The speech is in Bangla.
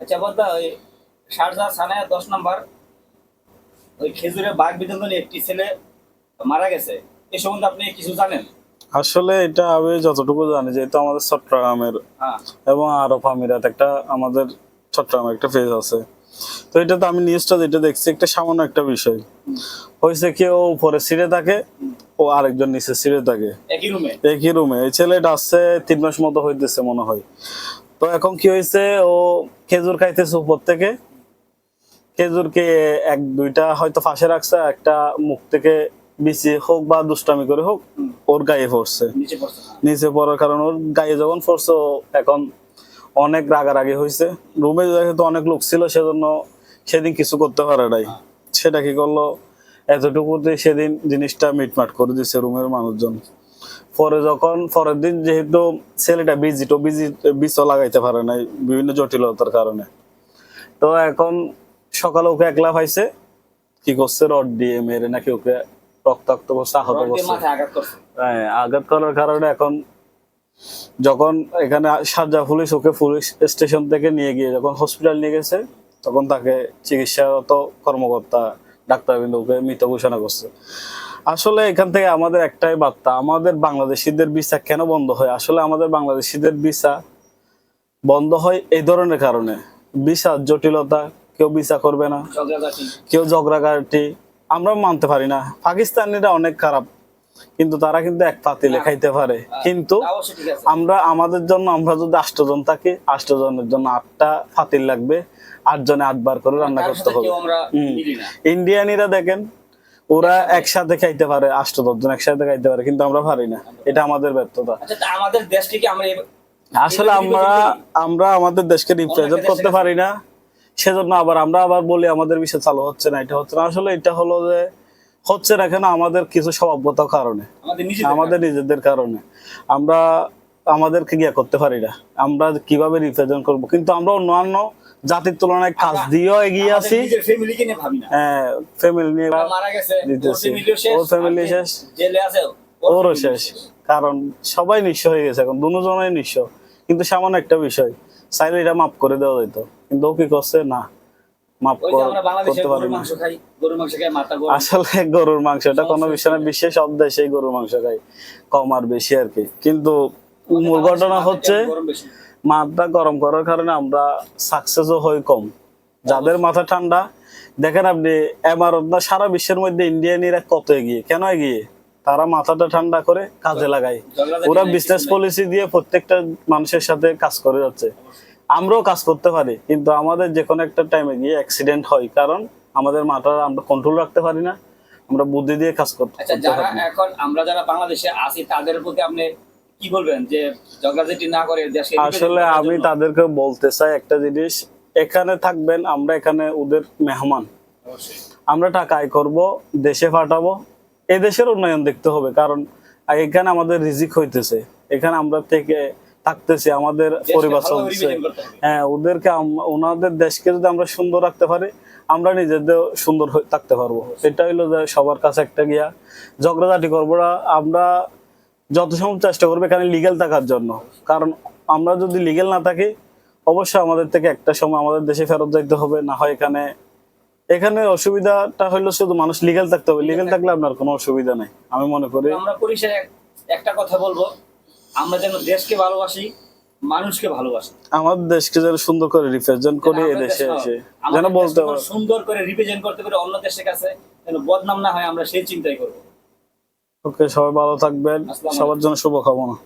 আচ্ছা বলতো ওই শারজাহ থানায় 10 নম্বর ওই খেজুরের বাগ বিতরণী একটি ছেলে মারা গেছে, এই সম্বন্ধে আপনি কিছু জানেন? আসলে এটা আমি যতটুকু জানি, যেহেতু আমাদের চট্টগ্রামের হ্যাঁ। এবং আরব আমিরাত একটা আমাদের চট্টগ্রামের একটা পেজ আছে, তো এটা তো আমি নিউজটা যেটা দেখছি একটা সামান্য একটা বিষয় হয়েছে, কেউ উপরে সিঁড়ে থাকে, ও আরেকজন নিচে সিঁড়ে থাকে একই রুমে। এই ছেলেটা আসছে 3 মাস মতো হইতেছে মনে হয়। তো এখন কি হয়েছে, ও খেজুর খাইতেছে উপর থেকে, খেজুরকে এক দুইটা হয়তো ফাঁসে রাখছে, একটা মুখ থেকে বিচি হোক বা দুষ্টামি করে হোক ওর গায়ে পড়ছে। নিচে পড়ার কারণে ওর গায়ে যখন পড়ছে, এখন অনেক রাগারাগি হয়েছে। রুমে যেহেতু অনেক লোক ছিল, সেজন্য সেদিন কিছু করতে পারে নাই। সেটা কি করলো, এতটুকুতে সেদিন জিনিসটা মিটমাট করে দিচ্ছে রুমের মানুষজন। পরে যখন পরের দিন যেহেতু ছেলেটা বীজও লাগাইতে পারে নাই বিভিন্ন জটিলতার কারণে, তো এখন সকালে ওকে একলা পাইছে, কি করছে রড দিয়ে মেরে নাকি ওকে রক্তাক্ত করছে, আহত করছে। হ্যাঁ, আঘাত করার কারণে এখন যখন এখানে শারজাহ পুলিশ ওকে পুলিশ স্টেশন থেকে নিয়ে গিয়ে যখন হসপিটাল নিয়ে গেছে, তখন তাকে চিকিৎসারত কর্মকর্তা ডাক্তারবৃন্দ ওকে মৃত ঘোষণা করছে। আসলে এখান থেকে আমাদের একটাই বার্তা, আমাদের বাংলাদেশিদের ভিসা কেন বন্ধ হয়? আসলে আমাদের বাংলাদেশিদের ভিসা বন্ধ হয় এই ধরনের কারণে, ভিসা জটিলতা, কেউ ভিসা করবে না, কেউ ঝগড়াঘাটি, আমরা মানতে পারি না। পাকিস্তানিরা অনেক খারাপ, কিন্তু তারা কিন্তু এক পাতিলে খাইতে পারে। কিন্তু আমরা আমাদের জন্য, আমরা যদি 8 জন থাকি, 8 জনের জন্য 8টা পাতিল লাগবে, 8 জনে 8 বার করে রান্না করতে হবে। ইন্ডিয়ানিরা দেখেন, ওরা একসাথে খাইতে পারে, 8-10 জন একসাথে খাইতে পারে, কিন্তু আমরা পারি না। এটা আমাদের ব্যর্থতা। আমাদের দেশটিকে আমরা আসলে আমরা আমাদের দেশকে রিপ্রেজেন্ট করতে পারি না, সেজন্য আমরা আবার বলি আমাদের বিষয় চালু হচ্ছে না, এটা হচ্ছে না। আসলে এটা হলো যে হচ্ছে না কেন, আমাদের কিছু স্বভাবগত কারণে, আমাদের নিজেদের কারণে আমরা আমাদেরকে গিয়া করতে পারি না। আমরা কিভাবে রিপ্রেজেন্ট করব, কিন্তু আমরা অন্যান্য জাতির তুলনায় কাজ দিয়েও এগিয়ে আছি। হ্যাঁ, ফ্যামিলি নিয়ে দিতেছি, ওর ফ্যামিলি শেষ, ওরও শেষ, কারণ সবাই নিঃস্ব হয়ে গেছে এখন, দুজনেই নিঃস্ব। কিন্তু সামান্য একটা বিষয় চাইলে এটা মাফ করে দেওয়া যেত, কিন্তু ও কি করছে, না মাফ করতে পারে না। আসলে গরুর মাংসটা কোনো বিষয় না, বিশ্বের সব দেশেই গরুর মাংস খাই, কম আর বেশি আর কি। কিন্তু মূল ঘটনা হচ্ছে মাথা গরম করার কারণে আমরা সাকসেসও হই কম। যাদের মাথা ঠান্ডা, দেখেন আপনি এমারত না, সারা বিশ্বের মধ্যে ইন্ডিয়ানিরা কত এগিয়ে, কেন এগিয়ে? তারা মাথাটা ঠান্ডা করে কাজে লাগায়, ওরা বিজনেস পলিসি দিয়ে প্রত্যেকটা মানুষের সাথে কাজ করে যাচ্ছে। আমরাও কাজ করতে পারি, কিন্তু আমাদের যে কোনো একটা টাইমে গিয়ে অ্যাক্সিডেন্ট হয়, কারণ আমাদের মাথা আমরা কন্ট্রোল রাখতে পারি না, আমরা বুদ্ধি দিয়ে কাজ করতে পারি। এখন আমরা যারা বাংলাদেশে আছি তাদের প্রতি আপনি কি বলবেন, যে ঝগড়াঝাটি না করে দেশে? আসলে আমি তাদেরকে বলতে চাই একটা জিনিস, এখানে থাকবেন, আমরা এখানে ওদের মেহমান, আমরা টাকা আয় করবো, দেশে পাঠাবো, এই দেশের উন্নয়ন দেখতে হবে। কারণ এখানে আমাদের রিজিক হইতেছে, এখানে আমরা থেকে থাকতেছি, আমাদের পরিবার চলছে। হ্যাঁ, ওদেরকে ওনাদের দেশকে যদি আমরা সুন্দর রাখতে পারি, আমরা নিজেদের সুন্দর থাকতে পারবো। এটা হইলো যে সবার কাছে একটা গিয়া ঝগড়াঝাটি করবো না, আমরা যত সময় চেষ্টা করবো এখানে লিগেল থাকার জন্য। কারণ আমরা যদি লিগেল না থাকি, অবশ্যই আমাদের থেকে একটা সময় আমাদের দেশে ফেরত যাইতে হবে। না হয় এখানে অসুবিধাটা হইলো শুধু মানুষ লিগেল থাকতে হবে, লিগেল থাকলে আপনার কোনো অসুবিধা নাই আমি মনে করি। আমরা পরিশেষে একটা কথা বলবো, আমরা যেন দেশকে ভালোবাসি, মানুষকে ভালোবাসি, আমাদের দেশকে যেন সুন্দর করে রিপ্রেজেন্ট করি, এদেশে এসে যেন বলতে পারি, সুন্দর করে রিপ্রেজেন্ট করতে পারি অন্য দেশের কাছে, যেন বদনাম না হয়, আমরা সেই চিন্তাই করবো। ওকে, সবাই ভালো থাকবেন, সবার জন্য শুভকামনা।